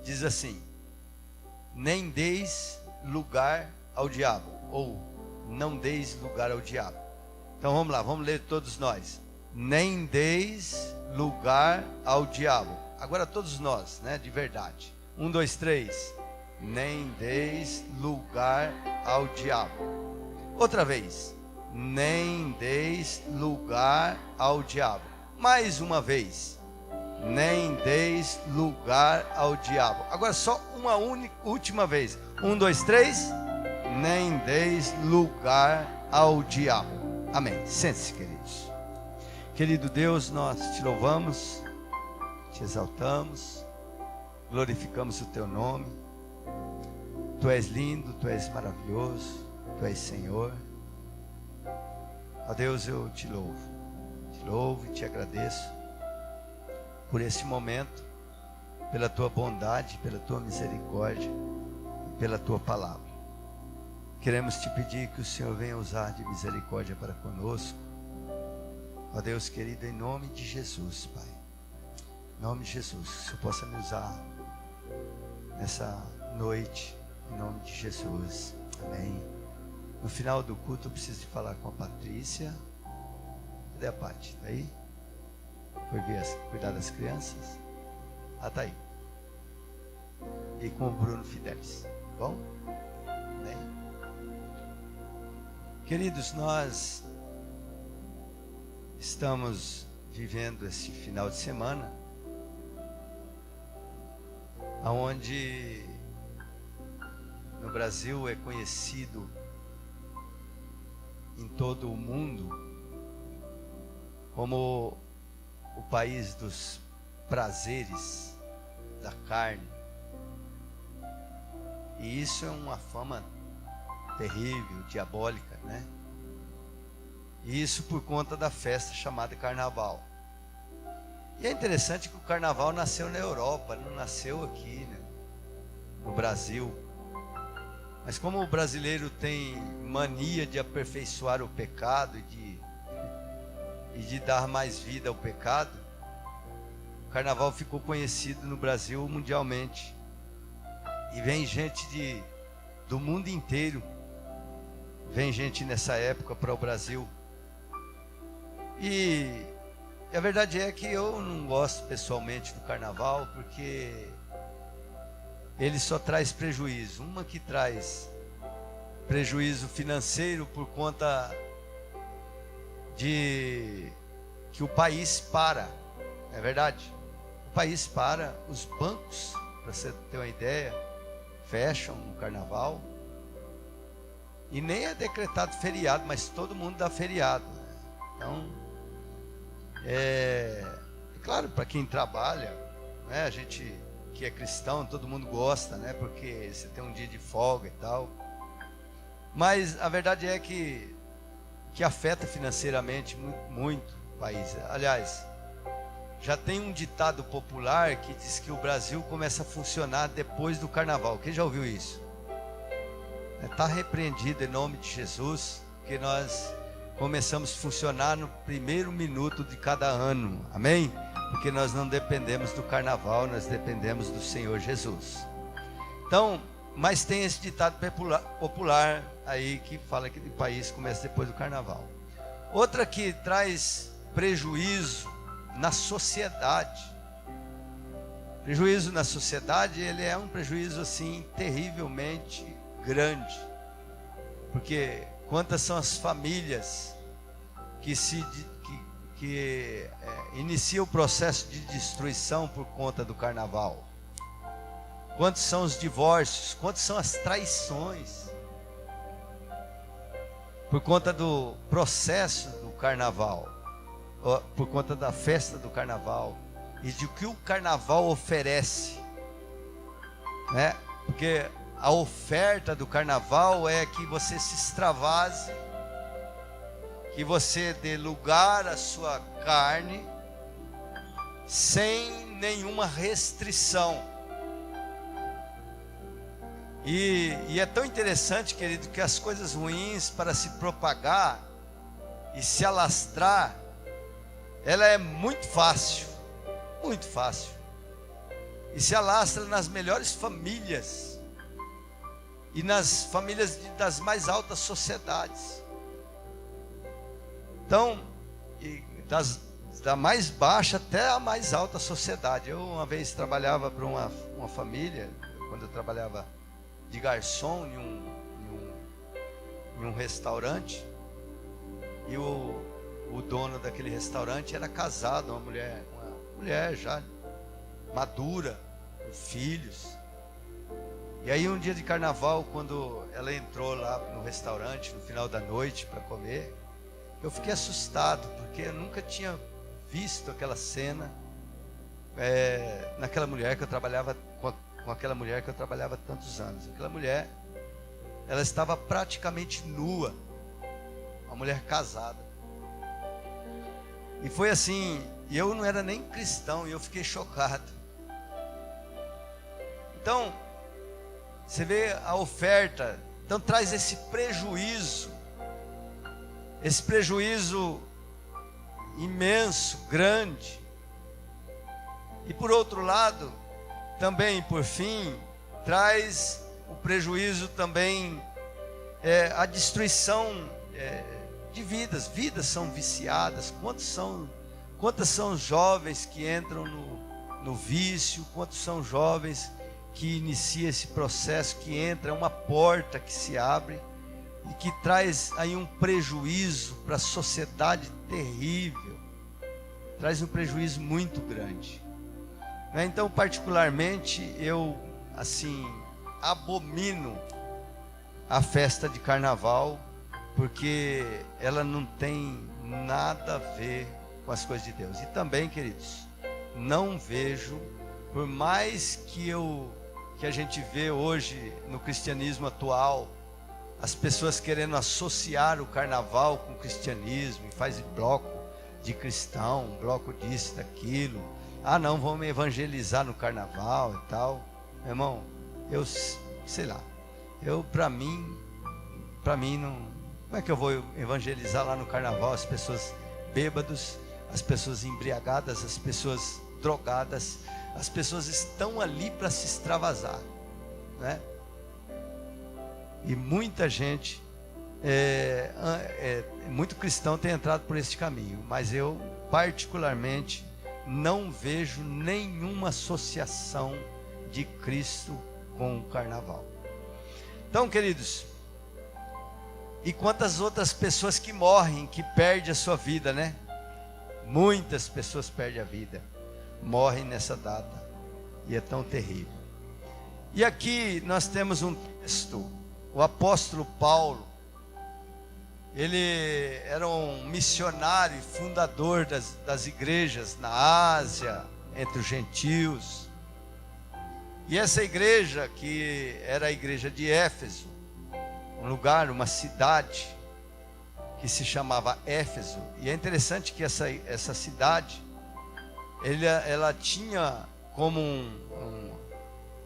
diz assim: nem deis lugar ao diabo, ou não deis lugar ao diabo. Então vamos lá, vamos ler todos nós. Nem deis lugar ao diabo. Agora todos nós, né, de verdade. 1, 2, 3. Nem deis lugar ao diabo. Outra vez. Nem deis lugar ao diabo. Mais uma vez. Nem deis lugar ao diabo. Agora só uma última vez. 1, 2, 3. Nem deis lugar ao diabo. Amém. Sente-se, queridos. Querido Deus, nós te louvamos, te exaltamos, glorificamos o teu nome. Tu és lindo, tu és maravilhoso, tu és Senhor. Ó Deus, eu te louvo e te agradeço por esse momento, pela tua bondade, pela tua misericórdia e pela tua palavra. Queremos te pedir que o Senhor venha usar de misericórdia para conosco. Ó Deus querido, em nome de Jesus, Pai. Em nome de Jesus, que o Senhor possa me usar nessa noite, em nome de Jesus. Amém. No final do culto eu preciso de falar com a Patrícia. Cadê a Paty? Está aí? Foi cuidar das crianças? Ah, está aí. E com o Bruno Fidelis. Bom? Amém. Queridos, nós estamos vivendo esse final de semana onde no Brasil é conhecido em todo o mundo como o país dos prazeres da carne. E isso é uma fama terrível, diabólica, né? E isso por conta da festa chamada Carnaval. E é interessante que o Carnaval nasceu na Europa, não nasceu aqui, né, no Brasil. Mas como o brasileiro tem mania de aperfeiçoar o pecado e de dar mais vida ao pecado, o Carnaval ficou conhecido no Brasil mundialmente. E vem gente do mundo inteiro, vem gente nessa época para o Brasil. E a verdade é que eu não gosto pessoalmente do Carnaval, porque ele só traz prejuízo. Uma que traz prejuízo financeiro por conta de que o país para. É verdade, o país para, os bancos, para você ter uma ideia, fecham no Carnaval. E nem é decretado feriado, mas todo mundo dá feriado, né? Então é claro, para quem trabalha, né, a gente que é cristão, todo mundo gosta, né, porque você tem um dia de folga e tal. Mas a verdade é que afeta financeiramente muito o país. Aliás, já tem um ditado popular que diz que o Brasil começa a funcionar depois do Carnaval. Quem já ouviu isso? Está repreendido em nome de Jesus, que nós começamos a funcionar no primeiro minuto de cada ano, amém? Porque nós não dependemos do Carnaval, nós dependemos do Senhor Jesus. Então, mas tem esse ditado popular aí que fala que o país começa depois do Carnaval. Outra que traz prejuízo na sociedade. Prejuízo na sociedade, ele é um prejuízo assim terrivelmente grande, porque quantas são as famílias que iniciam o processo de destruição por conta do Carnaval? Quantos são os divórcios? Quantas são as traições por conta do processo do Carnaval, por conta da festa do Carnaval e de que o Carnaval oferece, né? Porque a oferta do Carnaval é que você se extravase, que você dê lugar à sua carne sem nenhuma restrição. E é tão interessante, querido, que as coisas ruins, para se propagar e se alastrar, ela é muito fácil, muito fácil. e se alastra nas melhores famílias e nas famílias das mais altas sociedades. Então, da mais baixa até a mais alta sociedade. Eu uma vez trabalhava para uma família, quando eu trabalhava de garçom em um restaurante, e o dono daquele restaurante era casado, uma mulher já madura, com filhos. E aí um dia de carnaval, quando ela entrou lá no restaurante no final da noite para comer, eu fiquei assustado, porque eu nunca tinha visto aquela cena naquela mulher que eu trabalhava, com aquela mulher que eu trabalhava tantos anos. Aquela mulher, ela estava praticamente nua, uma mulher casada. E foi assim, e eu não era nem cristão, e eu fiquei chocado. Então, você vê a oferta, então traz esse prejuízo imenso, grande. E por outro lado, também por fim, traz o prejuízo também, a destruição de vidas. Vidas são viciadas. Quantas são jovens que entram no vício? Quantos são jovens que iniciam esse processo, que entra, é uma porta que se abre e que traz aí um prejuízo para a sociedade terrível, traz um prejuízo muito grande. Então, particularmente, eu assim abomino a festa de carnaval, porque ela não tem nada a ver com as coisas de Deus. E também, queridos, não vejo, por mais que a gente vê hoje no cristianismo atual, as pessoas querendo associar o carnaval com o cristianismo, e faz bloco de cristão, bloco disso, daquilo. Ah não, vamos evangelizar no carnaval e tal. Meu irmão, eu sei lá, para mim não, como é que eu vou evangelizar lá no carnaval? As pessoas bêbadas, as pessoas embriagadas, as pessoas drogadas, as pessoas estão ali para se extravasar, né? E muita gente, muito cristão tem entrado por esse caminho, mas eu particularmente não vejo nenhuma associação de Cristo com o carnaval. Então, queridos, e quantas outras pessoas que morrem, que perdem a sua vida, né? Muitas pessoas perdem a vida, morrem nessa data, e é tão terrível. E aqui nós temos um texto. O apóstolo Paulo, ele era um missionário e fundador das igrejas na Ásia, entre os gentios. E essa igreja, que era a igreja de Éfeso, um lugar, uma cidade que se chamava Éfeso. E é interessante que essa cidade, ela tinha como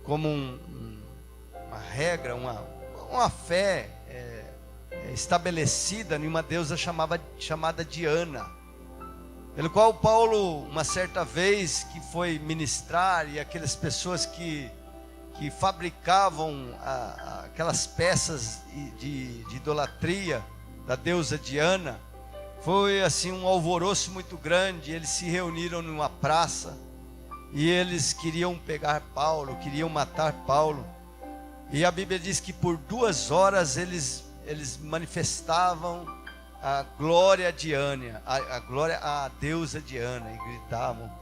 uma regra, uma fé estabelecida em uma deusa chamada Diana, pelo qual Paulo, uma certa vez que foi ministrar, e aquelas pessoas que fabricavam aquelas peças de idolatria da deusa Diana, foi assim um alvoroço muito grande. Eles se reuniram numa praça e eles queriam pegar Paulo, queriam matar Paulo. E a Bíblia diz que por 2 horas eles manifestavam a glória a Diana, a glória à deusa Diana, e gritavam: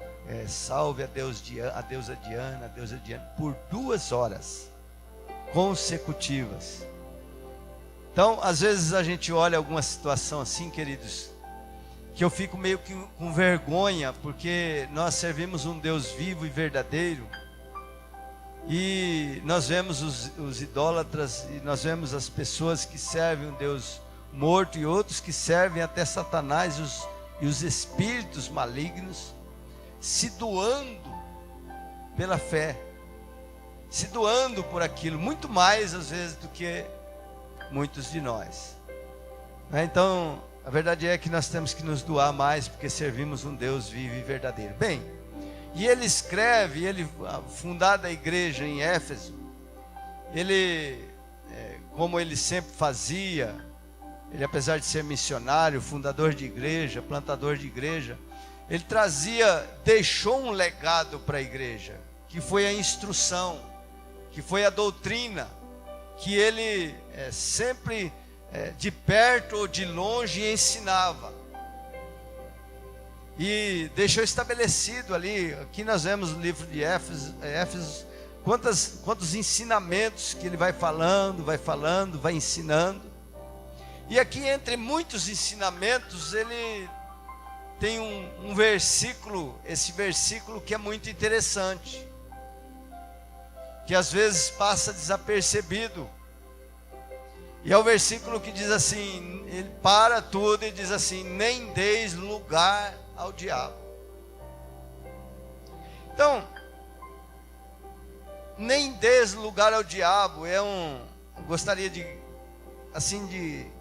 salve a deusa Diana, a deusa Diana, por 2 horas consecutivas. Então, às vezes a gente olha alguma situação assim, queridos, que eu fico meio que com vergonha, porque nós servimos um Deus vivo e verdadeiro. E nós vemos os idólatras, e nós vemos as pessoas que servem um Deus morto, e outros que servem até Satanás e os espíritos malignos, se doando pela fé, se doando por aquilo, muito mais às vezes do que muitos de nós. Então, a verdade é que nós temos que nos doar mais, porque servimos um Deus vivo e verdadeiro. Bem, E ele escreve, fundada a igreja em Éfeso, como ele sempre fazia, ele, apesar de ser missionário, fundador de igreja, plantador de igreja, ele deixou um legado para a igreja, que foi a instrução, que foi a doutrina, que ele sempre, de perto ou de longe, ensinava. E deixou estabelecido ali, aqui nós vemos no livro de Éfeso, quantos ensinamentos que ele vai falando, vai ensinando. E aqui, entre muitos ensinamentos, ele tem um versículo, esse versículo que é muito interessante, que às vezes passa desapercebido. E é o versículo que diz assim, ele para tudo e diz assim: nem deis lugar ao diabo. Então, nem deis lugar ao diabo gostaria de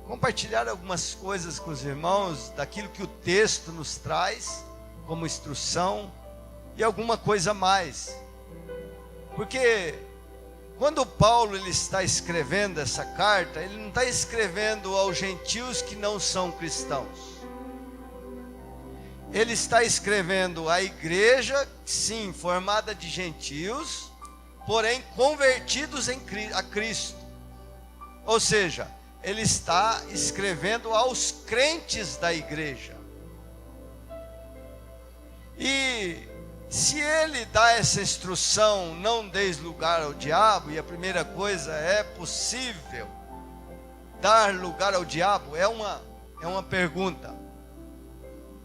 compartilhar algumas coisas com os irmãos, daquilo que o texto nos traz, como instrução, e alguma coisa mais. Porque quando Paulo ele está escrevendo essa carta, ele não está escrevendo aos gentios que não são cristãos. Ele está escrevendo à igreja, sim, formada de gentios, porém convertidos a Cristo. Ou seja, ele está escrevendo aos crentes da igreja. E se ele dá essa instrução, não deis lugar ao diabo, e a primeira coisa, é possível dar lugar ao diabo? É uma pergunta.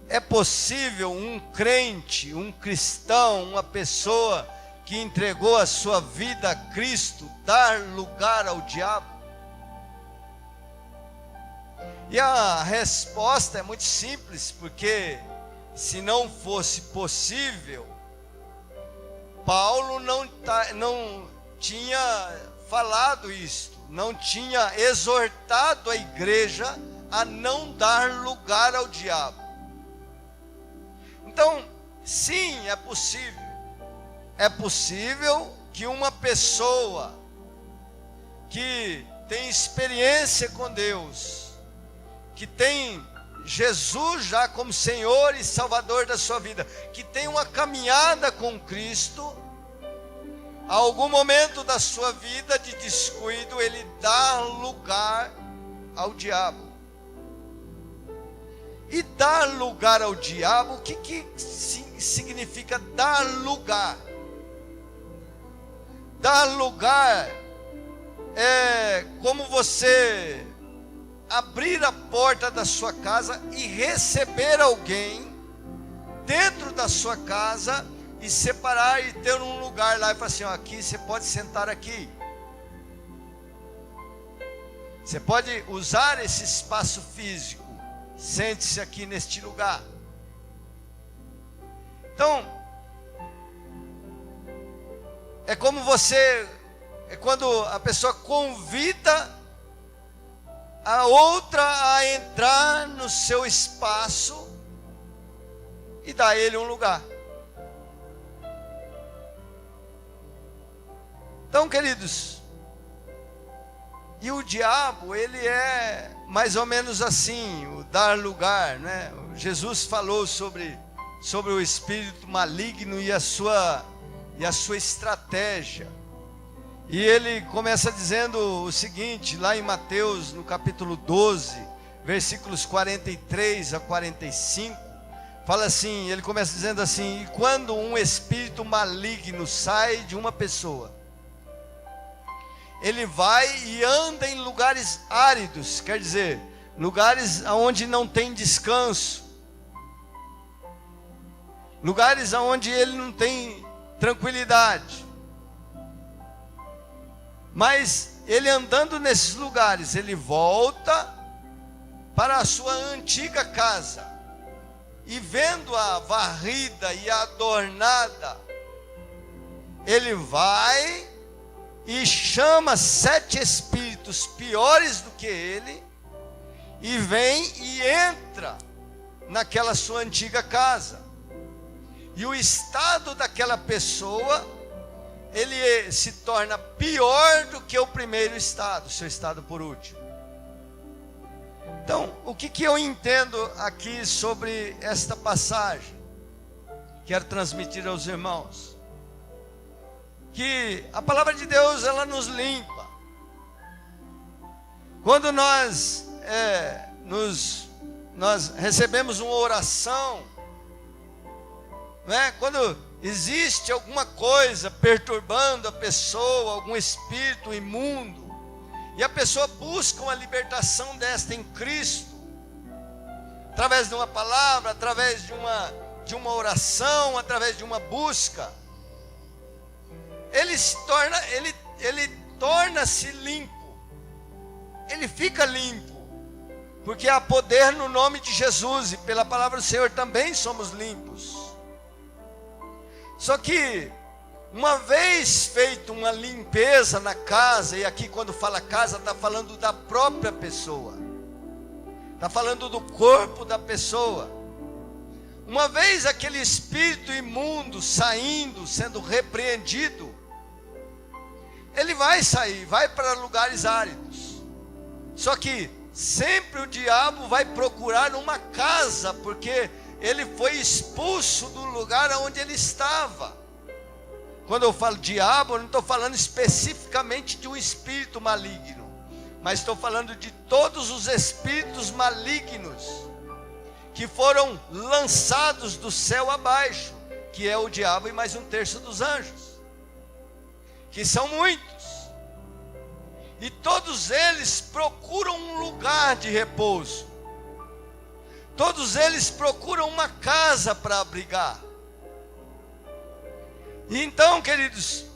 É possível um crente, um cristão, uma pessoa que entregou a sua vida a Cristo, dar lugar ao diabo? E a resposta é muito simples, porque se não fosse possível, Paulo não tinha falado isto, não tinha exortado a igreja a não dar lugar ao diabo. Então, sim, é possível. É possível que uma pessoa que tem experiência com Deus, que tem Jesus já como Senhor e Salvador da sua vida, que tem uma caminhada com Cristo, a algum momento da sua vida de descuido, ele dá lugar ao diabo. E dar lugar ao diabo, o que significa dar lugar? Dar lugar é como você abrir a porta da sua casa e receber alguém dentro da sua casa e separar e ter um lugar lá e falar assim: ó, aqui você pode sentar aqui. Você pode usar esse espaço físico. Sente-se aqui neste lugar. Então, é quando a pessoa convida a outra a entrar no seu espaço e dá a ele um lugar. Então, queridos, e o diabo, ele é mais ou menos assim, o dar lugar, né? Jesus falou sobre o espírito maligno e a sua estratégia. E ele começa dizendo o seguinte, lá em Mateus, no capítulo 12, versículos 43 a 45, fala assim, ele começa dizendo assim: e quando um espírito maligno sai de uma pessoa, ele vai e anda em lugares áridos, quer dizer, lugares onde não tem descanso, lugares onde ele não tem tranquilidade. Mas ele andando nesses lugares, ele volta para a sua antiga casa, e vendo-a varrida e adornada, ele vai e chama 7 espíritos piores do que ele, e vem e entra naquela sua antiga casa. E o estado daquela pessoa, ele se torna pior do que o primeiro estado, seu estado por último. Então, o que eu entendo aqui sobre esta passagem? Quero transmitir aos irmãos que a palavra de Deus, ela nos limpa. Quando nós recebemos uma oração, né? Quando existe alguma coisa perturbando a pessoa, algum espírito imundo, e a pessoa busca uma libertação desta em Cristo, através de uma palavra, através de uma oração, através de uma busca, ele torna-se limpo, ele fica limpo, porque há poder no nome de Jesus, e pela palavra do Senhor também somos limpos. Só que, uma vez feita uma limpeza na casa, e aqui quando fala casa, está falando da própria pessoa, está falando do corpo da pessoa. Uma vez aquele espírito imundo saindo, sendo repreendido, ele vai sair, vai para lugares áridos. Só que sempre o diabo vai procurar uma casa, porque ele foi expulso do lugar onde ele estava. Quando eu falo diabo, eu não estou falando especificamente de um espírito maligno, mas estou falando de todos os espíritos malignos que foram lançados do céu abaixo, que é o diabo e mais 1/3 dos anjos, que são muitos, e todos eles procuram um lugar de repouso. Todos eles procuram uma casa para abrigar. E então, queridos,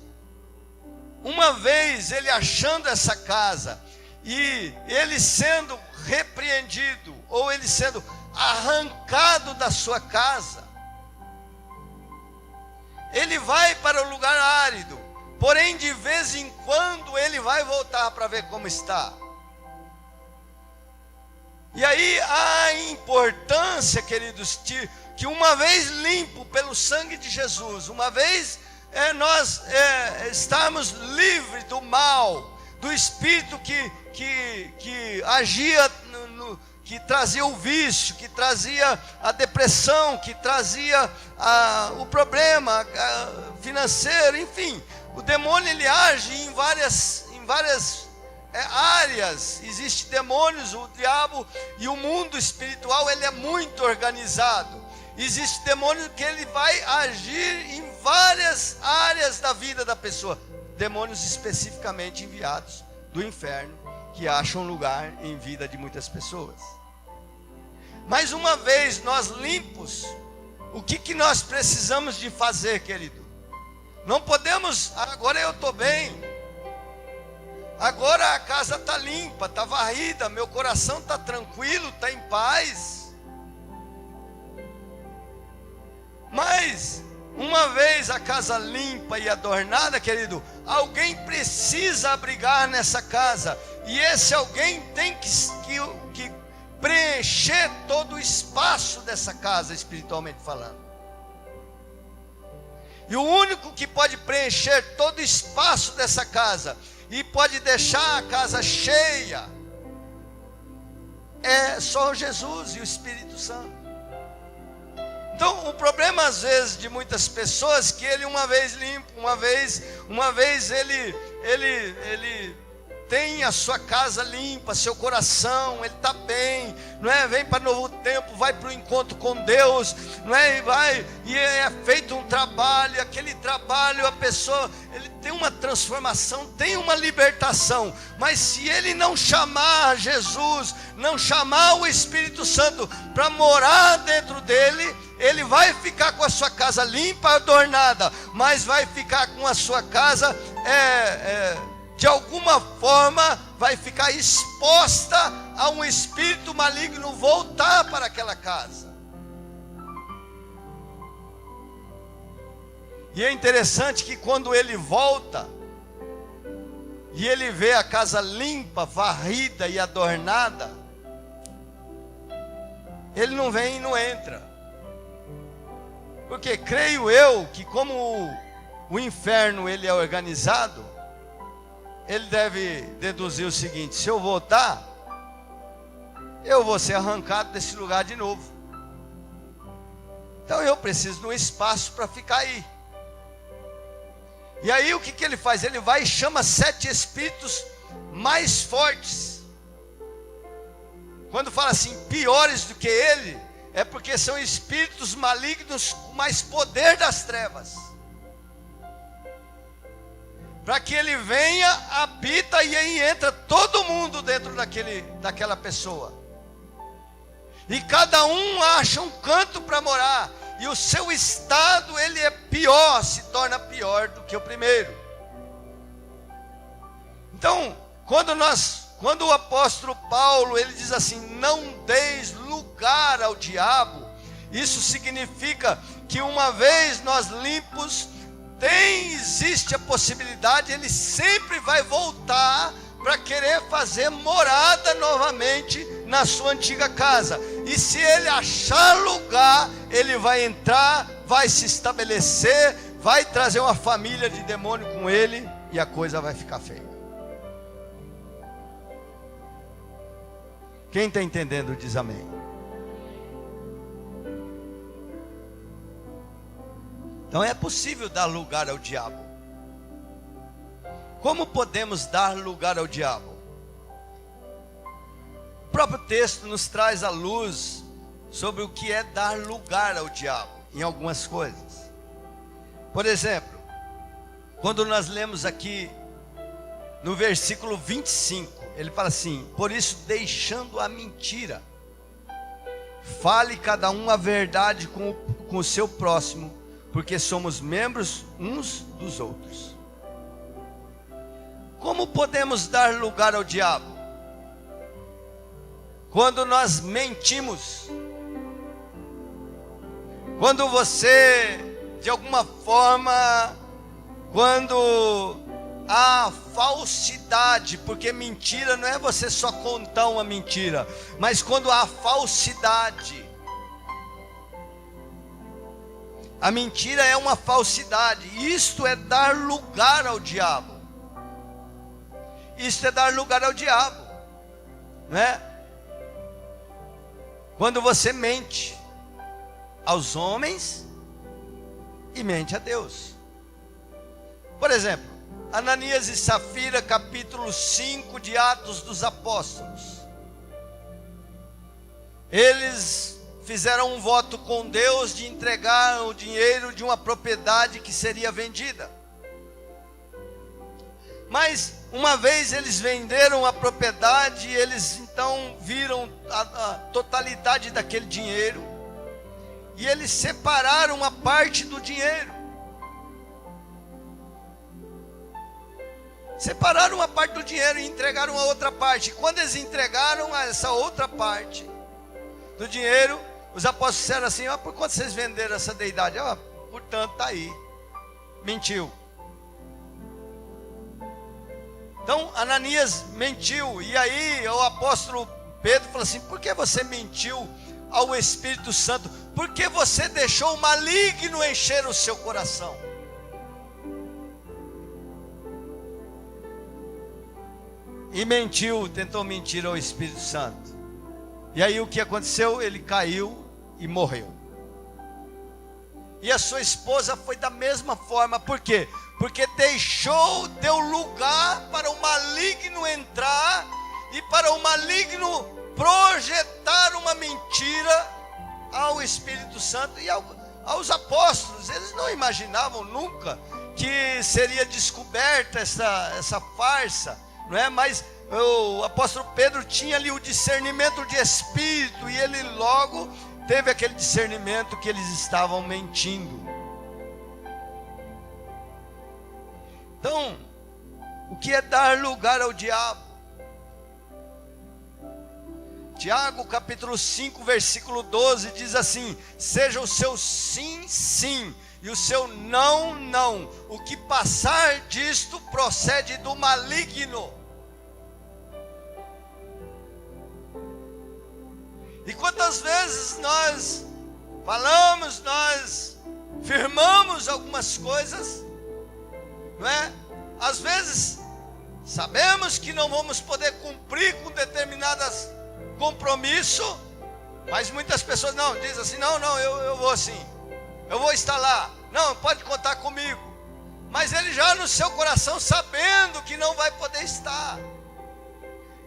uma vez ele achando essa casa, e ele sendo repreendido, ou ele sendo arrancado da sua casa, ele vai para o lugar árido, porém de vez em quando ele vai voltar para ver como está. E aí a importância, queridos, que uma vez limpo pelo sangue de Jesus, uma vez nós estamos livres do mal, do espírito que agia, que trazia o vício, que trazia a depressão, que trazia o problema financeiro, enfim. O demônio, ele age em várias áreas. Existem demônios, o diabo, e o mundo espiritual, ele é muito organizado. Existe demônio que ele vai agir em várias áreas da vida da pessoa, demônios especificamente enviados do inferno, que acham lugar em vida de muitas pessoas. Mas uma vez nós limpos, o que nós precisamos de fazer, querido? Não podemos, agora eu estou bem, agora a casa está limpa, está varrida, meu coração está tranquilo, está em paz. Mas, uma vez a casa limpa e adornada, querido, alguém precisa abrigar nessa casa. E esse alguém tem que preencher todo o espaço dessa casa, espiritualmente falando. E o único que pode preencher todo o espaço dessa casa e pode deixar a casa cheia é só Jesus e o Espírito Santo. Então, o problema às vezes de muitas pessoas, que ele uma vez limpo, uma vez ele tem a sua casa limpa, seu coração, ele está bem, não é? Vem para Novo Tempo, vai para o encontro com Deus, não é? E é feito um trabalho, aquele trabalho, a pessoa, ele tem uma transformação, tem uma libertação, mas se ele não chamar Jesus, não chamar o Espírito Santo para morar dentro dele, ele vai ficar com a sua casa limpa, adornada, mas vai ficar com a sua casa, de alguma forma, vai ficar exposta a um espírito maligno voltar para aquela casa. E é interessante que quando ele volta, e ele vê a casa limpa, varrida e adornada, ele não vem e não entra. Porque creio eu que como o inferno ele é organizado, ele deve deduzir o seguinte: se eu voltar, eu vou ser arrancado desse lugar de novo. Então eu preciso de um espaço para ficar aí. E aí o que ele faz? Ele vai e chama 7 espíritos mais fortes. Quando fala assim, piores do que ele, é porque são espíritos malignos com mais poder das trevas. Para que ele venha, habita e aí entra todo mundo dentro daquela pessoa. E cada um acha um canto para morar. E o seu estado, ele é pior, se torna pior do que o primeiro. Então, quando o apóstolo Paulo, ele diz assim, não deis lugar ao diabo, isso significa que uma vez nós limpos, existe a possibilidade, ele sempre vai voltar para querer fazer morada novamente na sua antiga casa. E se ele achar lugar, ele vai entrar, vai se estabelecer, vai trazer uma família de demônio com ele, e a coisa vai ficar feia. Quem está entendendo diz amém. Então é possível dar lugar ao diabo. Como podemos dar lugar ao diabo? O próprio texto nos traz a luz sobre o que é dar lugar ao diabo em algumas coisas. Por exemplo, quando nós lemos aqui no versículo 25, ele fala assim: por isso, deixando a mentira, fale cada um a verdade com o seu próximo, porque somos membros uns dos outros. Como podemos dar lugar ao diabo? Quando nós mentimos. Quando você, de alguma forma, quando há falsidade, porque mentira não é você só contar uma mentira, mas quando há falsidade. A mentira é uma falsidade. Isto é dar lugar ao diabo. Isto é dar lugar ao diabo, né? Quando você mente aos homens e mente a Deus. Por exemplo, Ananias e Safira, capítulo 5 de Atos dos Apóstolos. Eles fizeram um voto com Deus de entregar o dinheiro de uma propriedade que seria vendida. Mas uma vez eles venderam a propriedade, eles então viram a totalidade daquele dinheiro, e eles separaram uma parte do dinheiro. Separaram uma parte do dinheiro e entregaram a outra parte. Quando eles entregaram essa outra parte do dinheiro, os apóstolos disseram assim: por quanto vocês venderam essa deidade? Portanto, está aí. Mentiu. Então Ananias mentiu, e aí o apóstolo Pedro falou assim: por que você mentiu ao Espírito Santo? Por que você deixou o maligno encher o seu coração? E mentiu, tentou mentir ao Espírito Santo. E aí o que aconteceu? Ele caiu e morreu. E a sua esposa foi da mesma forma. Por quê? Porque deu lugar para o maligno entrar e para o maligno projetar uma mentira ao Espírito Santo e aos apóstolos. Eles não imaginavam nunca que seria descoberta essa farsa, não é? Mas o apóstolo Pedro tinha ali o discernimento de espírito, e ele logo teve aquele discernimento que eles estavam mentindo. Então, o que é dar lugar ao diabo? Tiago capítulo 5 versículo 12 diz assim: seja o seu sim, sim, e o seu não, não. O que passar disto procede do maligno. E quantas vezes nós falamos, nós firmamos algumas coisas, não é? Às vezes sabemos que não vamos poder cumprir com determinados compromissos, mas muitas pessoas não, dizem assim, não, eu vou sim, eu vou estar lá, não, pode contar comigo, mas ele já no seu coração sabendo que não vai poder estar,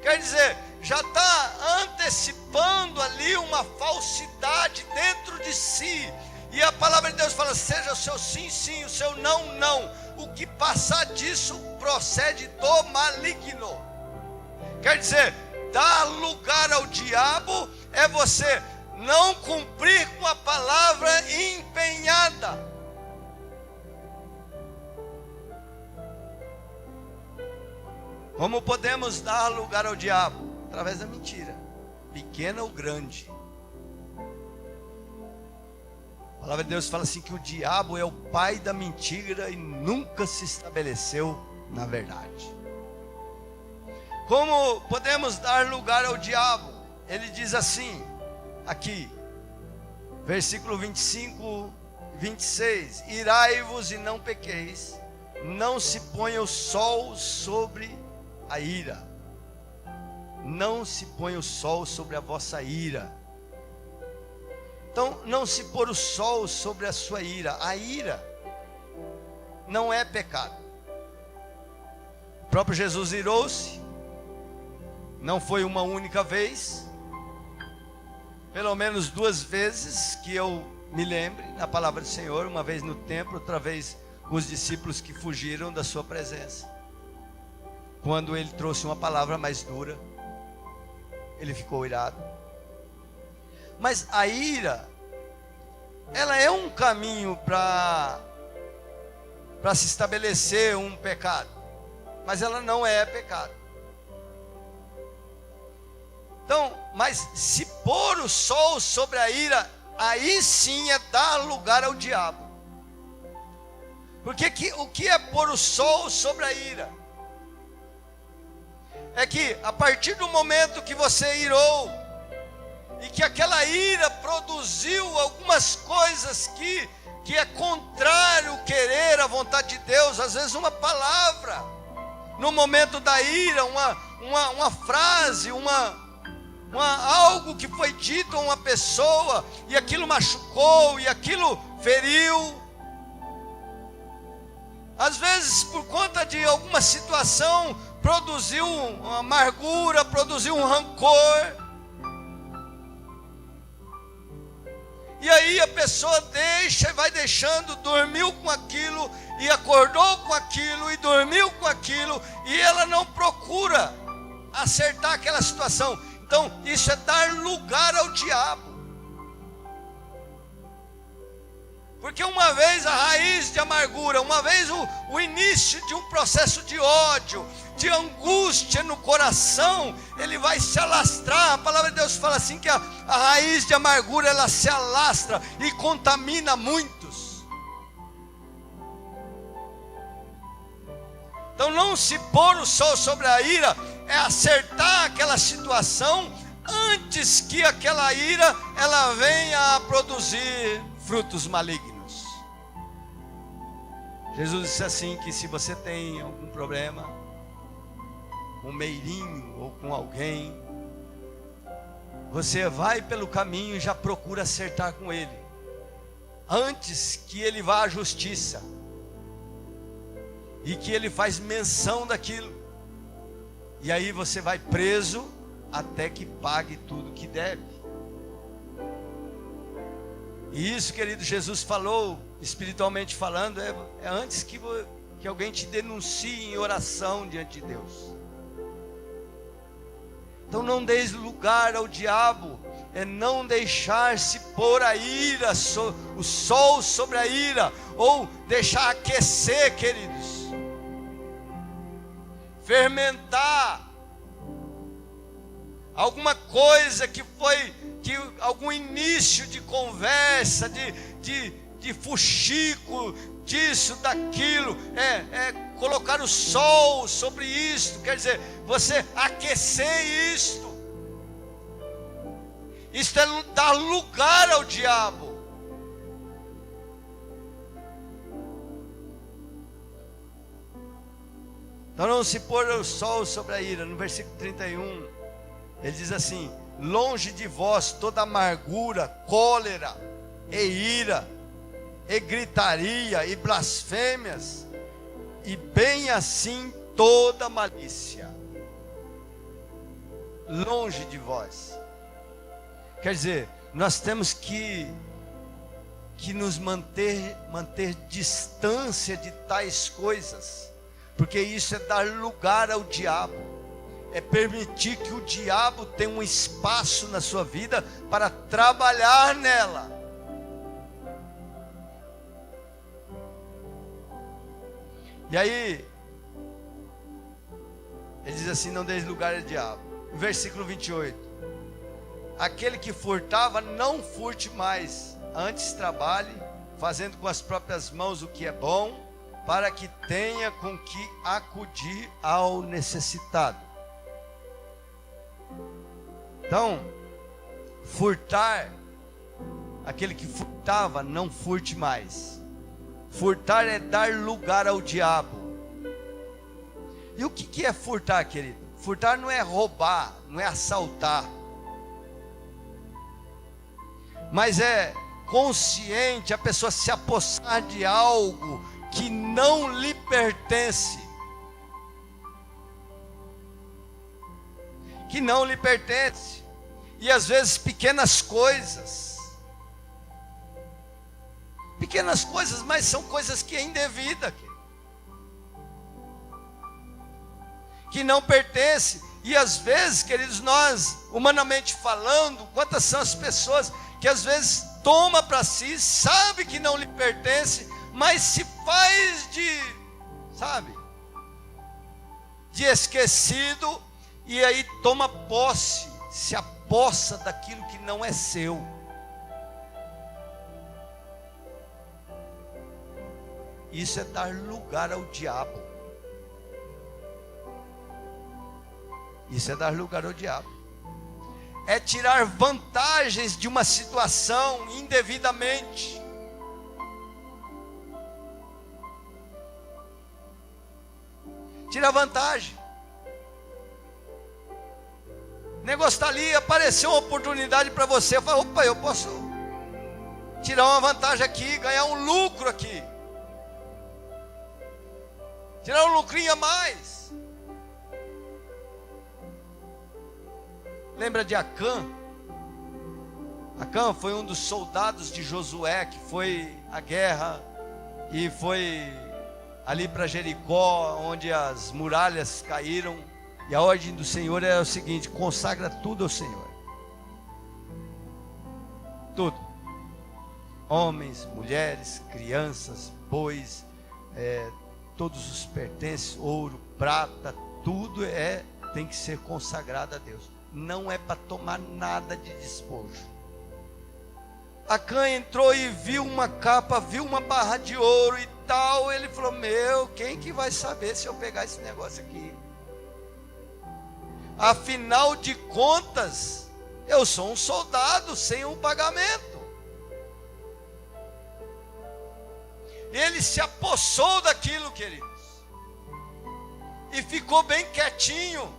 quer dizer, já está antecipando ali uma falsidade dentro de si, e a palavra de Deus fala, seja o seu sim, sim, o seu não, não, o que passar disso procede do maligno, quer dizer, dar lugar ao diabo é você não cumprir com a palavra empenhada. Como podemos dar lugar ao diabo? Através da mentira, pequena ou grande. A palavra de Deus fala assim que o diabo é o pai da mentira e nunca se estabeleceu na verdade. Como podemos dar lugar ao diabo? Ele diz assim, aqui, versículo 25, 26, irai-vos e não pequeis, não se ponha o sol sobre a ira, não se ponha o sol sobre a vossa ira. Então, não se pôr o sol sobre a sua ira, a ira não é pecado. O próprio Jesus irou-se, não foi uma única vez, pelo menos 2 vezes que eu me lembre na palavra do Senhor, uma vez no templo, outra vez com os discípulos que fugiram da sua presença. Quando ele trouxe uma palavra mais dura, ele ficou irado. Mas a ira, ela é um caminho para se estabelecer um pecado, mas ela não é pecado. Então, mas se pôr o sol sobre a ira, aí sim é dar lugar ao diabo. Porque o que é pôr o sol sobre a ira? É que a partir do momento que você irou, e que aquela ira produziu algumas coisas que é contrário ao querer, a vontade de Deus, às vezes uma palavra, no momento da ira, uma frase, algo que foi dito a uma pessoa, e aquilo machucou, e aquilo feriu. Às vezes por conta de alguma situação, produziu uma amargura, produziu um rancor. E aí a pessoa vai deixando, dormiu com aquilo, e acordou com aquilo, e dormiu com aquilo, e ela não procura acertar aquela situação. Então, isso é dar lugar ao diabo. Porque uma vez a raiz de amargura, uma vez o início de um processo de ódio, de angústia no coração, ele vai se alastrar. A palavra de Deus fala assim que a raiz de amargura, ela se alastra e contamina muitos. Então não se pôr o sol sobre a ira é acertar aquela situação antes que aquela ira ela venha a produzir frutos malignos. Jesus disse assim que se você tem algum problema com um meirinho ou com alguém, você vai pelo caminho e já procura acertar com ele, antes que ele vá à justiça e que ele faz menção daquilo. E aí você vai preso até que pague tudo que deve. E isso, querido, Jesus falou, espiritualmente falando, é antes que alguém te denuncie em oração diante de Deus. Então não deis lugar ao diabo, é não deixar-se pôr a ira, o sol sobre a ira, ou deixar aquecer, queridos. Fermentar alguma coisa que algum início de conversa, de fuxico, disso, daquilo, colocar o sol sobre isto, quer dizer, você aquecer isto é dar lugar ao diabo. Então não se pôr o sol sobre a ira. No versículo 31, ele diz assim: longe de vós toda amargura, cólera e ira, e gritaria, e blasfêmias, e bem assim toda malícia. Longe de vós. Quer dizer, nós temos que nos manter distância de tais coisas, porque isso é dar lugar ao diabo, é permitir que o diabo tenha um espaço na sua vida para trabalhar nela. E aí, ele diz assim: não deis lugar ao diabo. Versículo 28: aquele que furtava, não furte mais, antes trabalhe, fazendo com as próprias mãos o que é bom, para que tenha com que acudir ao necessitado. Então, furtar, aquele que furtava, não furte mais. Furtar é dar lugar ao diabo. E o que é furtar, querido? Furtar não é roubar, não é assaltar, mas é consciente a pessoa se apossar de algo que não lhe pertence. Que não lhe pertence. E às vezes pequenas coisas, mas são coisas que é indevida, que não pertence. E às vezes, queridos, nós, humanamente falando, quantas são as pessoas que às vezes toma para si, sabe que não lhe pertence, mas se faz de esquecido, e aí toma posse, se apossa daquilo que não é seu. Isso é dar lugar ao diabo. Isso é dar lugar ao diabo. É tirar vantagens de uma situação indevidamente. Tira vantagem. O negócio está ali, apareceu uma oportunidade para você. Fala: opa, eu posso tirar uma vantagem aqui, ganhar um lucro aqui. Tirar um lucrinho a mais. Lembra de Acã? Acã foi um dos soldados de Josué, que foi à guerra e foi ali para Jericó, onde as muralhas caíram. E a ordem do Senhor é o seguinte: consagra tudo ao Senhor. Tudo. Homens, mulheres, crianças, bois, todos os pertences, ouro, prata, tudo tem que ser consagrado a Deus. Não é para tomar nada de despojo. Acã entrou e viu uma capa, viu uma barra de ouro e tal. Ele falou: meu, quem que vai saber se eu pegar esse negócio aqui? Afinal de contas, eu sou um soldado sem um pagamento. Ele se apossou daquilo, queridos, e ficou bem quietinho.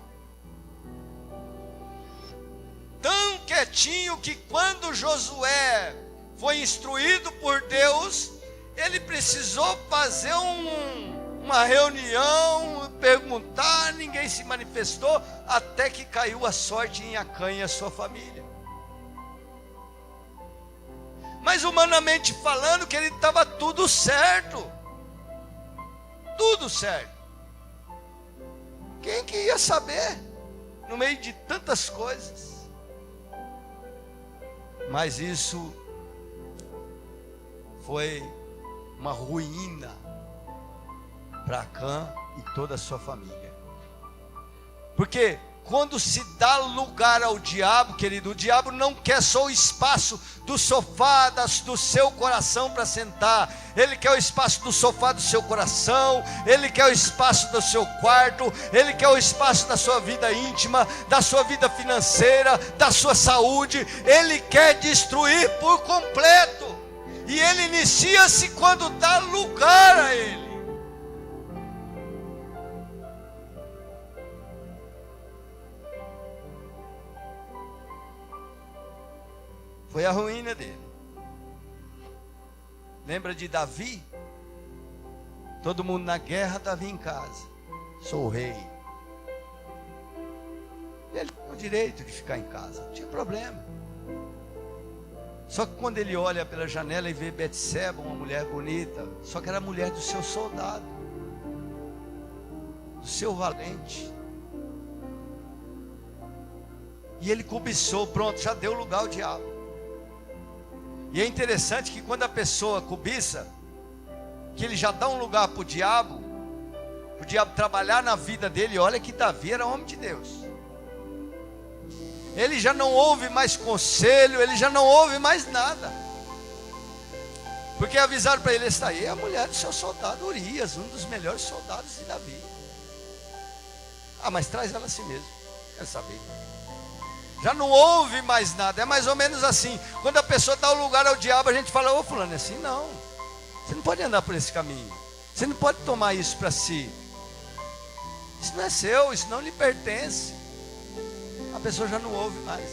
Tão quietinho que quando Josué foi instruído por Deus, ele precisou fazer uma reunião, perguntar, ninguém se manifestou, até que caiu a sorte em Acã e a sua família. Mas humanamente falando, que ele estava tudo certo. Tudo certo. Quem que ia saber? No meio de tantas coisas. Mas isso foi uma ruína para Acã e toda a sua família. Porque quando se dá lugar ao diabo, querido, o diabo não quer só o espaço do sofá do seu coração para sentar. Ele quer o espaço do sofá do seu coração. Ele quer o espaço do seu quarto. Ele quer o espaço da sua vida íntima, da sua vida financeira, da sua saúde. Ele quer destruir por completo. E ele inicia-se quando dá lugar a ele. Foi a ruína dele. Lembra de Davi? Todo mundo na guerra, Davi em casa. Sou o rei. Ele tem o direito de ficar em casa, não tinha problema. Só que quando ele olha pela janela e vê Betseba, uma mulher bonita, só que era a mulher do seu soldado, do seu valente. E ele cobiçou, pronto, já deu lugar ao diabo. E é interessante que quando a pessoa cobiça, que ele já dá um lugar para o diabo trabalhar na vida dele. Olha que Davi era homem de Deus. Ele já não ouve mais conselho, ele já não ouve mais nada. Porque avisaram para ele, esta aí é a mulher do seu soldado Urias, um dos melhores soldados de Davi. Ah, mas traz ela a si mesmo, quero saber. Já não ouve mais nada, é mais ou menos assim. Quando a pessoa dá o lugar ao diabo, a gente fala, ô fulano, é assim não. Você não pode andar por esse caminho. Você não pode tomar isso para si. Isso não é seu, isso não lhe pertence. A pessoa já não ouve mais.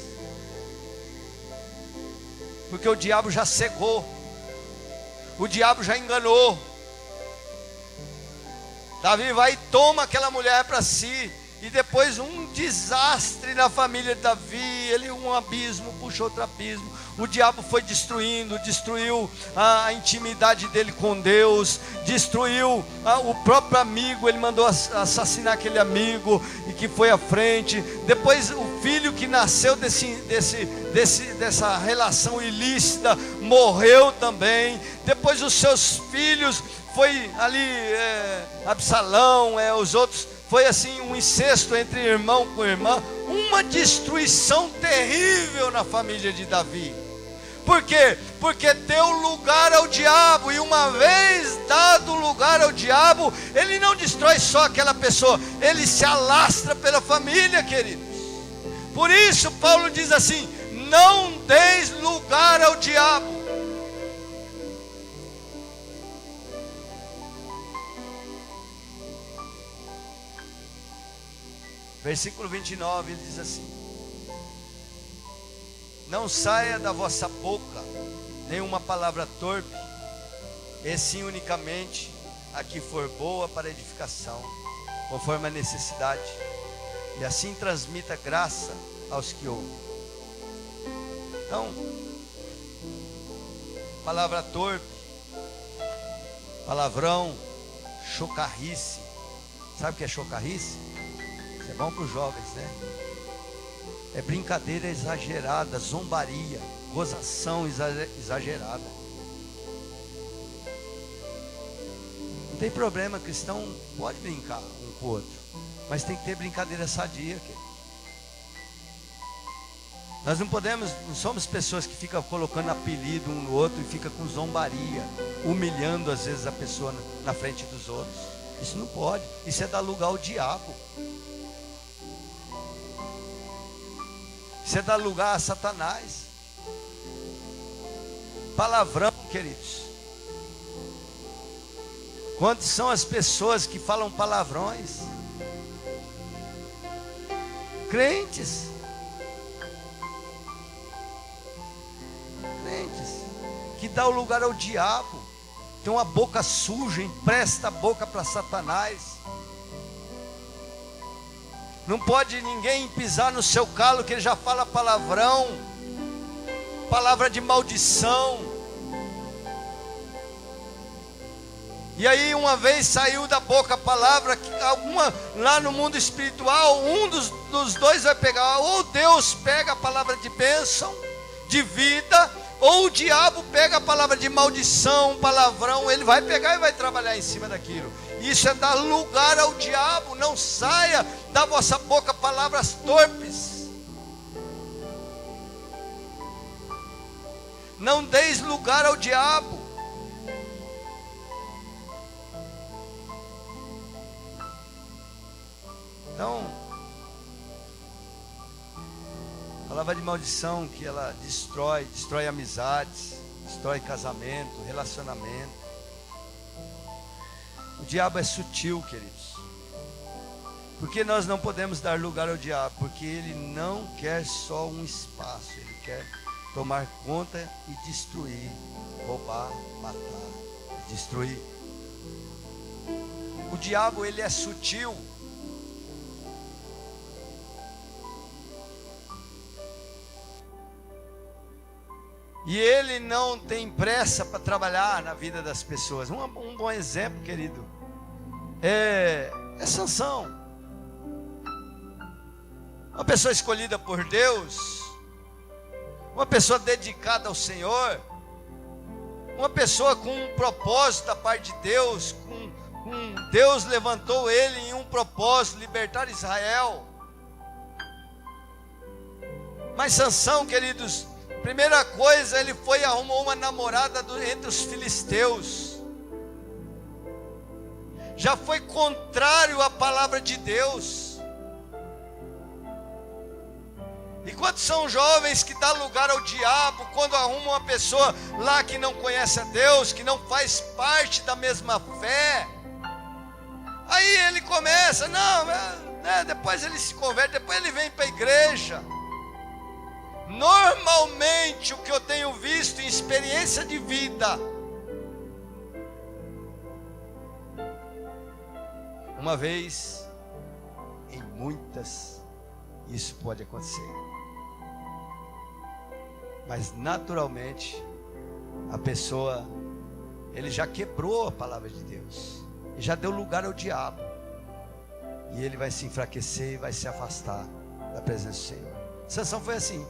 Porque o diabo já cegou. O diabo já enganou. Davi vai e toma aquela mulher para si. E depois um desastre na família de Davi. Ele um abismo, puxa outro abismo. O diabo foi destruiu a intimidade dele com Deus, destruiu o próprio amigo. Ele mandou assassinar aquele amigo e que foi à frente. Depois o filho que nasceu dessa relação ilícita morreu também. Depois os seus filhos foi ali Absalão, os outros. Foi assim um incesto entre irmão com irmã, uma destruição terrível na família de Davi. Por quê? Porque deu lugar ao diabo, e uma vez dado lugar ao diabo, ele não destrói só aquela pessoa, ele se alastra pela família, queridos. Por isso Paulo diz assim: não deis lugar ao diabo. Versículo 29, ele diz assim: não saia da vossa boca nenhuma palavra torpe, e sim unicamente a que for boa para edificação, conforme a necessidade, e assim transmita graça aos que ouvem. Então, palavra torpe, palavrão, chocarrice. Sabe o que é chocarrice? É bom para os jovens, né? É brincadeira exagerada, zombaria, gozação exagerada. Não tem problema, cristão pode brincar um com o outro, mas tem que ter brincadeira sadia, querido. Nós não somos pessoas que ficam colocando apelido um no outro e fica com zombaria, humilhando às vezes a pessoa na frente dos outros. Isso não pode, isso é dar lugar ao diabo. Isso é dar lugar a Satanás. Palavrão, queridos. Quantas são as pessoas que falam palavrões? Crentes. Que dá o lugar ao diabo. Tem uma boca suja, empresta a boca para Satanás. Não pode ninguém pisar no seu calo, que ele já fala palavrão, palavra de maldição. E aí uma vez saiu da boca a palavra, alguma lá no mundo espiritual, um dos dois vai pegar, ou Deus pega a palavra de bênção, de vida, ou o diabo pega a palavra de maldição, palavrão. Ele vai pegar e vai trabalhar em cima daquilo. Isso é dar lugar ao diabo. Não saia da vossa boca palavras torpes. Não deis lugar ao diabo. Então, palavra de maldição, que ela destrói amizades, destrói casamento, relacionamento. O diabo é sutil, queridos. Por que nós não podemos dar lugar ao diabo? Porque ele não quer só um espaço, ele quer tomar conta e destruir, roubar, matar, destruir. O diabo, ele é sutil. E ele não tem pressa para trabalhar na vida das pessoas. Um bom exemplo, querido, é Sansão. Uma pessoa escolhida por Deus, uma pessoa dedicada ao Senhor, uma pessoa com um propósito da parte de Deus, Deus levantou ele em um propósito, libertar Israel. Mas Sansão, queridos, primeira coisa, ele foi e arrumou uma namorada entre os filisteus. Já foi contrário à palavra de Deus. E quantos são jovens que dão lugar ao diabo quando arrumam uma pessoa lá que não conhece a Deus, que não faz parte da mesma fé? Aí ele começa, depois ele se converte, depois ele vem para a igreja. Normalmente, o que eu tenho visto em experiência de vida, uma vez em muitas, isso pode acontecer. Mas naturalmente, a pessoa, ele já quebrou a palavra de Deus, e já deu lugar ao diabo, e ele vai se enfraquecer e vai se afastar da presença do Senhor. Sansão foi assim.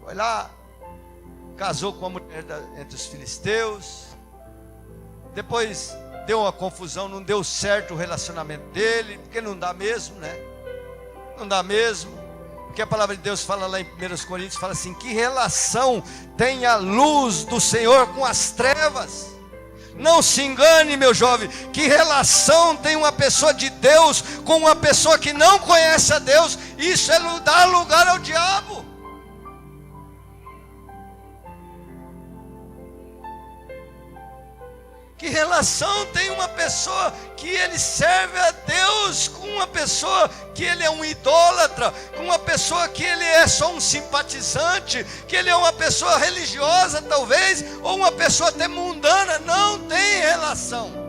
Foi lá, casou com a mulher entre os filisteus, depois deu uma confusão, não deu certo o relacionamento dele, porque não dá mesmo, né? Não dá mesmo, porque a palavra de Deus fala lá em 1 Coríntios, fala assim, que relação tem a luz do Senhor com as trevas? Não se engane, meu jovem, que relação tem uma pessoa de Deus com uma pessoa que não conhece a Deus? Isso é dar lugar ao diabo. Que relação tem uma pessoa que ele serve a Deus com uma pessoa que ele é um idólatra, com uma pessoa que ele é só um simpatizante, que ele é uma pessoa religiosa talvez, ou uma pessoa até mundana? Não tem relação.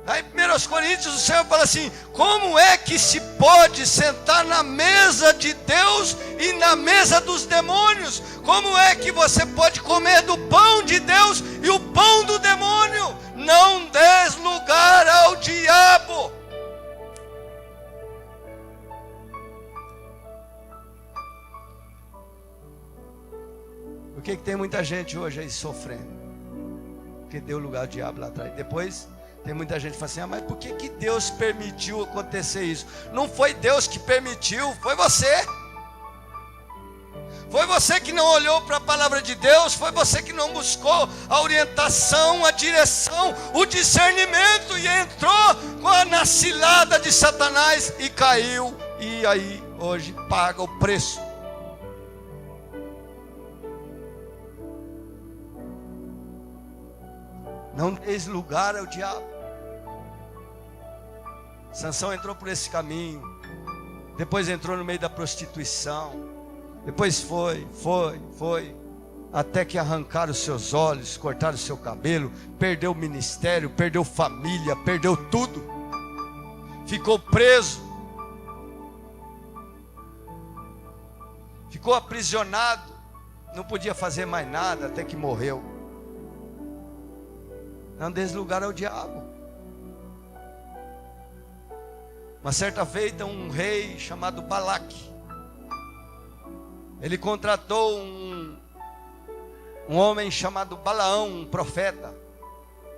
Aí em 1 Coríntios o Senhor fala assim, como é que se pode sentar na mesa de Deus e na mesa dos demônios? Como é que você pode comer do pão de Deus e o pão do demônio? Não des lugar ao diabo. Por que tem muita gente hoje aí sofrendo? Porque deu lugar ao diabo lá atrás. Depois tem muita gente que fala assim, mas por que Deus permitiu acontecer isso? Não foi Deus que permitiu, foi você. Foi você que não olhou para a palavra de Deus, foi você que não buscou a orientação, a direção, o discernimento, e entrou na cilada de Satanás e caiu, e aí hoje paga o preço. Não deis lugar ao diabo. Sansão entrou por esse caminho, depois entrou no meio da prostituição, depois foi, até que arrancaram os seus olhos, cortaram o seu cabelo, perdeu o ministério, perdeu família, perdeu tudo, ficou preso, ficou aprisionado, não podia fazer mais nada, até que morreu. Não dê lugar ao diabo. Uma certa feita, um rei chamado Balaque, ele contratou um homem chamado Balaão, um profeta,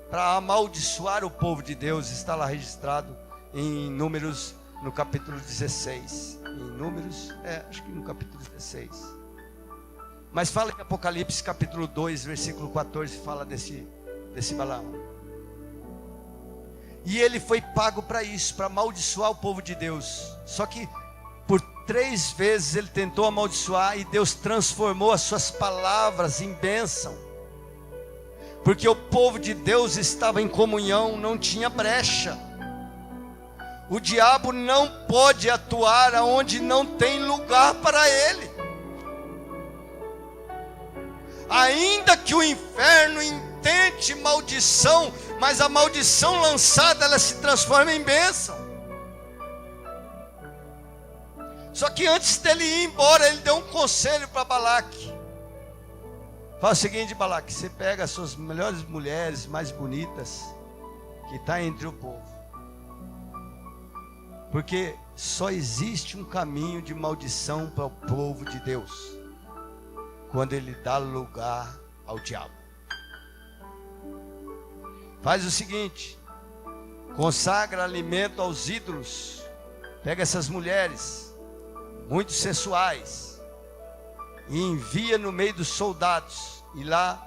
para amaldiçoar o povo de Deus. Está lá registrado em Números, no capítulo 16. Em Números, acho que no capítulo 16. Mas fala em Apocalipse capítulo 2, versículo 14, fala desse Balaão. E ele foi pago para isso, para amaldiçoar o povo de Deus. Só que por 3 vezes ele tentou amaldiçoar, e Deus transformou as suas palavras em bênção, porque o povo de Deus estava em comunhão, não tinha brecha. O diabo não pode atuar aonde não tem lugar para ele. Ainda que o inferno intente maldição, mas a maldição lançada, ela se transforma em bênção. Só que antes dele ir embora, ele deu um conselho para Balaque. Fala o seguinte, Balaque: você pega as suas melhores mulheres, mais bonitas, que está entre o povo. Porque só existe um caminho de maldição para o povo de Deus: quando ele dá lugar ao diabo. Faz o seguinte: consagra alimento aos ídolos. Pega essas mulheres muito sensuais e envia no meio dos soldados, e lá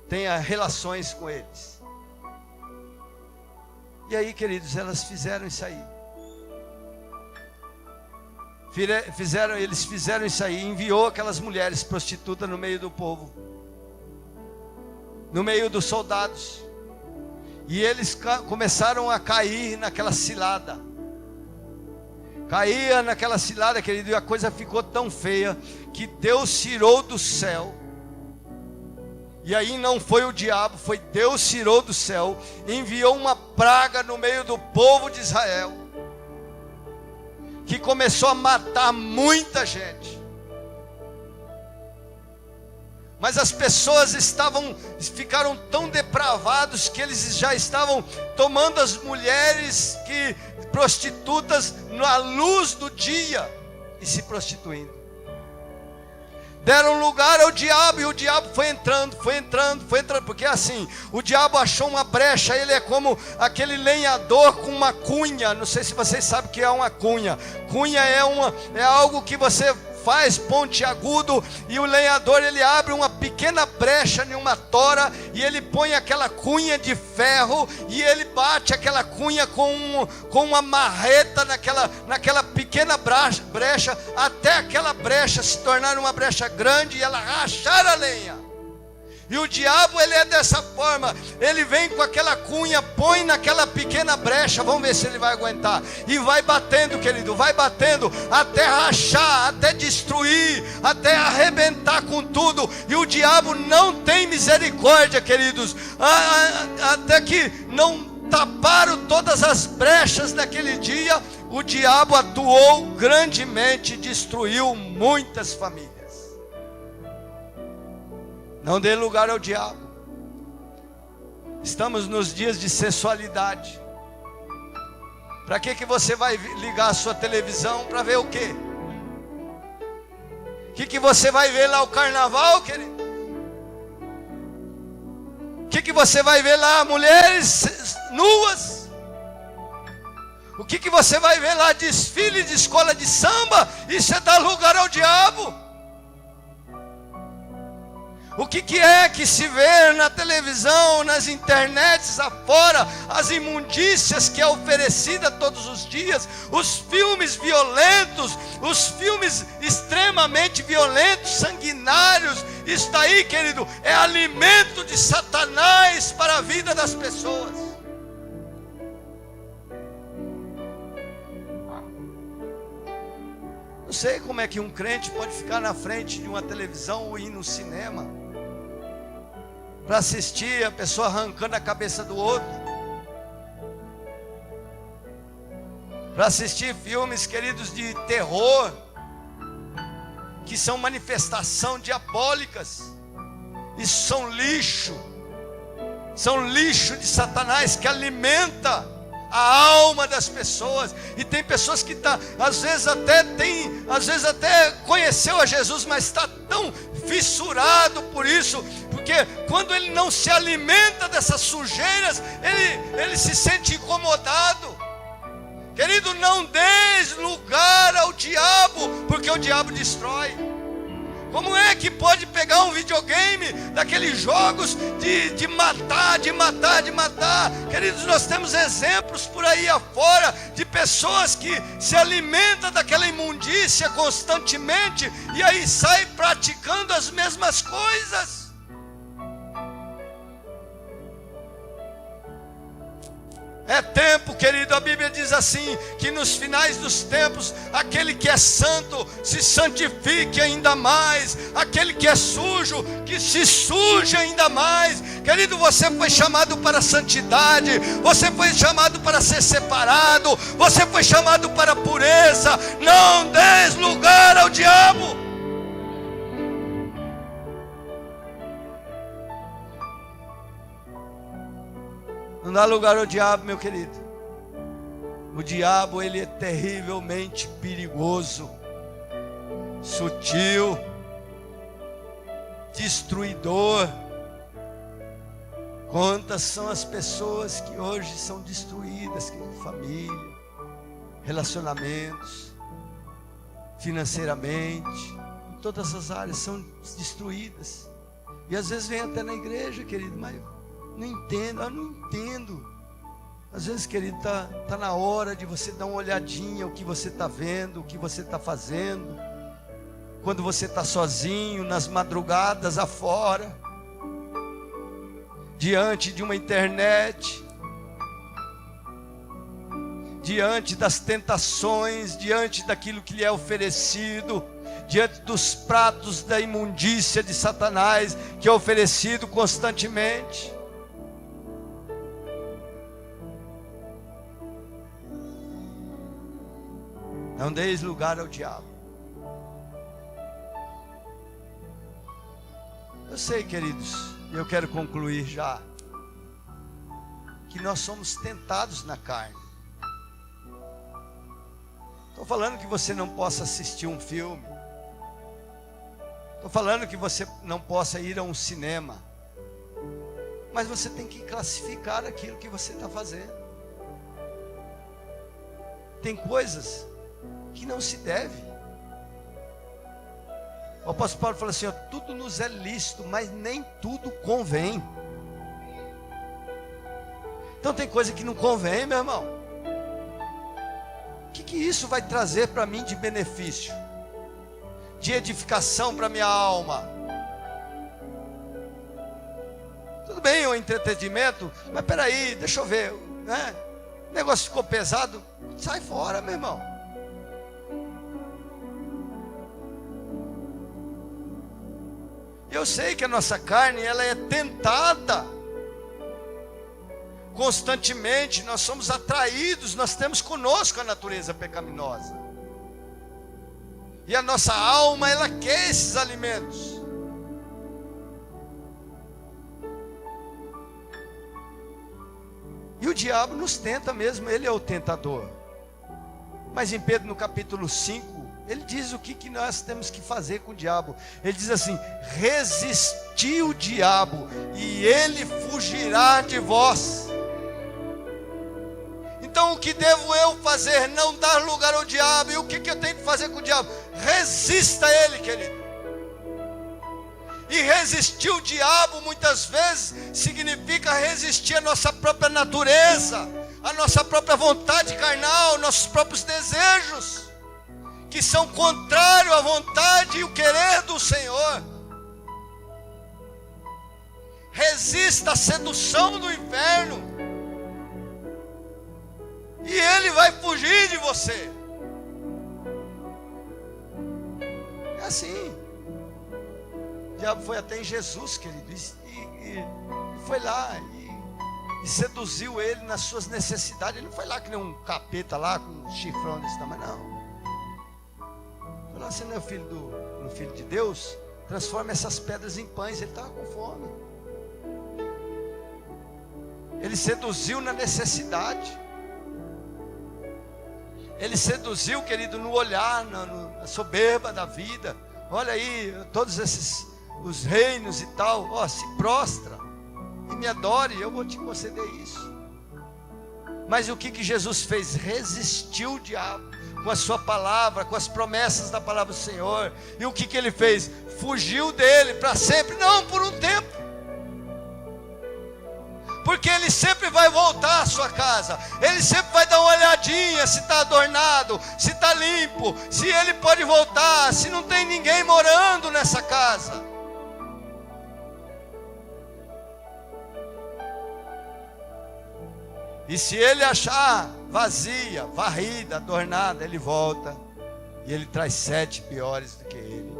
tenha relações com eles. E aí, queridos, elas fizeram isso aí. Eles fizeram isso aí, enviou aquelas mulheres prostitutas no meio do povo, no meio dos soldados. E eles começaram a cair naquela cilada. Caía naquela cilada, querido, e a coisa ficou tão feia que Deus tirou do céu. E aí não foi o diabo, foi Deus tirou do céu, enviou uma praga no meio do povo de Israel, que começou a matar muita gente. Mas as pessoas ficaram tão depravados que eles já estavam tomando as mulheres prostitutas na luz do dia e se prostituindo. Deram lugar ao diabo, e o diabo foi entrando, porque assim, o diabo achou uma brecha. Ele é como aquele lenhador com uma cunha. Não sei se vocês sabem o que é uma cunha. Cunha é algo que você faz pontiagudo, e o lenhador, ele abre uma pequena brecha em uma tora, e ele põe aquela cunha de ferro, e ele bate aquela cunha com uma marreta naquela pequena brecha, até aquela brecha se tornar uma brecha grande, e ela rachar a lenha. E o diabo, ele é dessa forma. Ele vem com aquela cunha, põe naquela pequena brecha. Vamos ver se ele vai aguentar. E vai batendo, querido, vai batendo, até rachar, até destruir, até arrebentar com tudo. E o diabo não tem misericórdia, queridos. Até que não taparam todas as brechas daquele dia, o diabo atuou grandemente, destruiu muitas famílias. Não dê lugar ao diabo. Estamos nos dias de sensualidade. Para que você vai ligar a sua televisão? Para ver o quê? O que você vai ver lá? O carnaval, querido? O que você vai ver lá? Mulheres nuas? O que você vai ver lá? Desfile de escola de samba? Isso é dar lugar ao diabo. O que é que se vê na televisão, nas internets afora, as imundícias que é oferecida todos os dias, os filmes violentos, os filmes extremamente violentos, sanguinários. Isso daí, querido, é alimento de Satanás para a vida das pessoas. Não sei como é que um crente pode ficar na frente de uma televisão ou ir no cinema para assistir a pessoa arrancando a cabeça do outro, para assistir filmes, queridos, de terror, que são manifestação diabólicas. Isso são lixo de Satanás, que alimenta a alma das pessoas. E tem pessoas que às vezes até conheceu a Jesus, mas está tão fissurado por isso, porque quando ele não se alimenta dessas sujeiras, ele se sente incomodado. Querido, não dês lugar ao diabo, porque o diabo destrói. Como é que pode pegar um videogame, daqueles jogos de matar? Queridos, nós temos exemplos por aí afora, de pessoas que se alimentam daquela imundícia constantemente, e aí saem praticando as mesmas coisas. É tempo, querido, a Bíblia diz assim, que nos finais dos tempos, aquele que é santo se santifique ainda mais, aquele que é sujo, que se suje ainda mais. Querido, você foi chamado para a santidade, você foi chamado para ser separado, você foi chamado para a pureza. Não des lugar ao diabo. Não dá lugar ao diabo, meu querido. O diabo, ele é terrivelmente perigoso, sutil, destruidor. Quantas são as pessoas que hoje são destruídas, querido? Família, relacionamentos, financeiramente, em todas as áreas são destruídas. E às vezes vem até na igreja, querido, mas não entendo, eu não entendo. Às vezes, querido, tá na hora de você dar uma olhadinha o que você está vendo, o que você está fazendo. Quando você está sozinho, nas madrugadas afora, diante de uma internet, diante das tentações, diante daquilo que lhe é oferecido, diante dos pratos da imundícia de Satanás, que é oferecido constantemente. Não deis lugar ao diabo. Eu sei, queridos, e eu quero concluir já, que nós somos tentados na carne. Estou falando que você não possa assistir um filme. Estou falando que você não possa ir a um cinema. Mas você tem que classificar aquilo que você está fazendo. Tem coisas que não se deve. O apóstolo Paulo fala assim, ó, tudo nos é lícito, mas nem tudo convém. Então tem coisa que não convém, meu irmão. O que isso vai trazer para mim de benefício, de edificação para minha alma? Tudo bem o entretenimento, mas peraí, deixa eu ver, né? O negócio ficou pesado, sai fora, meu irmão. Eu sei que a nossa carne, ela é tentada constantemente, nós somos atraídos, nós temos conosco a natureza pecaminosa. E a nossa alma, ela quer esses alimentos. E o diabo nos tenta mesmo, ele é o tentador. Mas em Pedro, no capítulo 5, ele diz o que nós temos que fazer com o diabo. Ele diz assim, resisti o diabo, e ele fugirá de vós. Então o que devo eu fazer? Não dar lugar ao diabo. E o que eu tenho que fazer com o diabo? Resista a ele, querido. E resistir o diabo muitas vezes significa resistir a nossa própria natureza, a nossa própria vontade carnal, nossos próprios desejos, que são contrários à vontade e o querer do Senhor. Resista à sedução do inferno, e ele vai fugir de você. É assim. O diabo foi até em Jesus, querido, e foi lá e seduziu ele nas suas necessidades. Ele não foi lá que nem um capeta lá com um chifrão desse tamanho, não. Falou, você não é filho de Deus? Transforma essas pedras em pães. Ele estava com fome. Ele seduziu na necessidade. Ele seduziu, querido, no olhar, na soberba da vida. Olha aí, todos os reinos e tal, ó, se prostra e me adore, eu vou te conceder isso. Mas o que Jesus fez? Resistiu o diabo com a sua palavra, com as promessas da palavra do Senhor. E o que ele fez? Fugiu dele para sempre, não por um tempo. Porque ele sempre vai voltar à sua casa. Ele sempre vai dar uma olhadinha se está adornado, se está limpo, se ele pode voltar, se não tem ninguém morando nessa casa. E se ele achar vazia, varrida, adornada, ele volta. E ele traz 7 piores do que ele,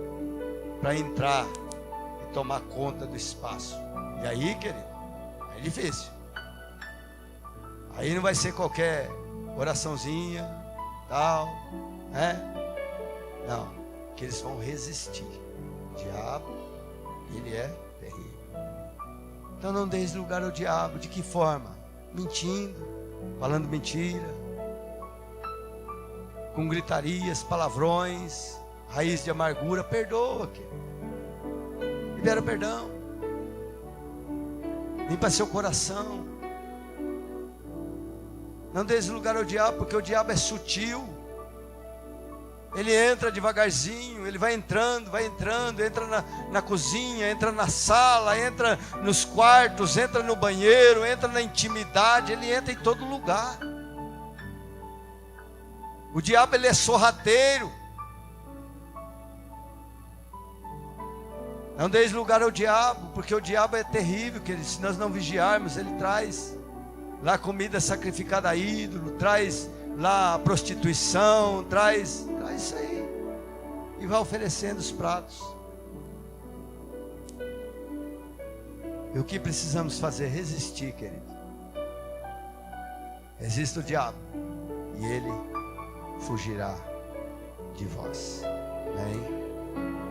para entrar e tomar conta do espaço. E aí, querido, é difícil. Aí não vai ser qualquer oraçãozinha, tal, né? Não, que eles vão resistir. O diabo, ele é terrível. Então não deis lugar ao diabo. De que forma? Mentindo, falando mentira, com gritarias, palavrões, raiz de amargura. Perdoa, querido. Libera perdão. Limpa seu coração. Não deis lugar ao diabo, porque o diabo é sutil. Ele entra devagarzinho, ele vai entrando, entra na cozinha, entra na sala, entra nos quartos, entra no banheiro, entra na intimidade, ele entra em todo lugar. O diabo, ele é sorrateiro. Não deis lugar ao diabo, porque o diabo é terrível, que se nós não vigiarmos, ele traz lá comida sacrificada a ídolo, traz lá a prostituição, traz isso aí, e vai oferecendo os pratos. E o que precisamos fazer? Resistir, querido. Resista o diabo, e ele fugirá de vós. Amém?